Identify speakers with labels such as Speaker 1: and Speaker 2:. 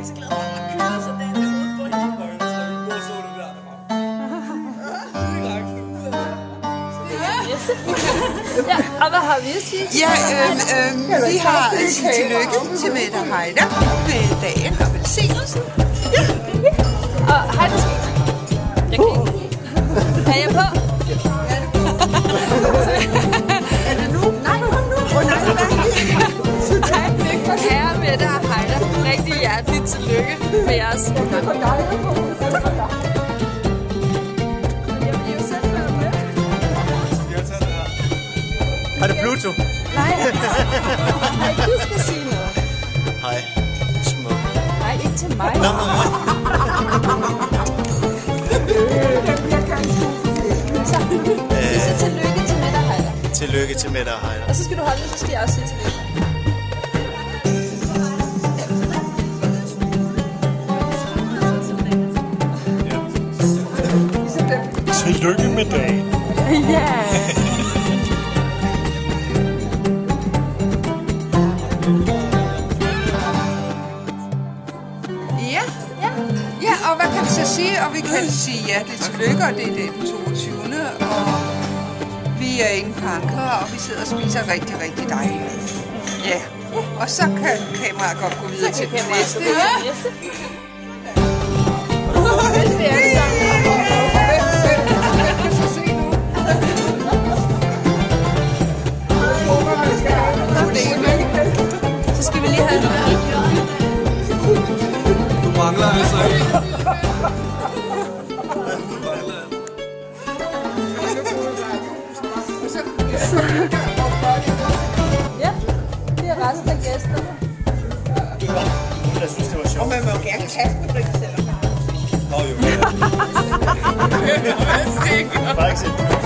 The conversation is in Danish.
Speaker 1: så glad for at køre sådan der i hovedet på hende.
Speaker 2: Ja, og hvad har vi at sige?
Speaker 3: Ja, vi har at sige tillykke til Mette Heider med dagen og velsignelsen. Ja.
Speaker 2: Og hej, det sker. Jeg kan ikke. Er jeg på?
Speaker 3: Er det nu? Nej, kom nu.
Speaker 2: Kære Mette og Heider, rigtig hjerteligt tillykke med jeres.
Speaker 4: Er det Pluto?
Speaker 2: Nej, du skal sige noget.
Speaker 4: Hej, smuk.
Speaker 2: Nej, ikke til mig. Så tillykke til Mette og Heider.
Speaker 4: Tillykke til Mette og Heider.
Speaker 2: Og så skal du holde det, så skal jeg også sige tillykke.
Speaker 4: Tillykke med dagen.
Speaker 2: Ja.
Speaker 3: Ja, og hvad kan vi så sige? Og vi kan sige ja, det er tillykke, og det er den 22. Og vi er inde på Anker, og vi sidder og spiser rigtig, rigtig dejligt. Ja, og så kan kameraet godt gå videre til den næste.
Speaker 2: Så skal vi lige have en
Speaker 1: Du mangler altså ikke.
Speaker 2: Ja, det er resten af gæsterne.
Speaker 4: Jeg synes, det var sjovt.
Speaker 3: Og man må jo gerne kaste med brik, selvom.
Speaker 4: Nå jo. Faktisk.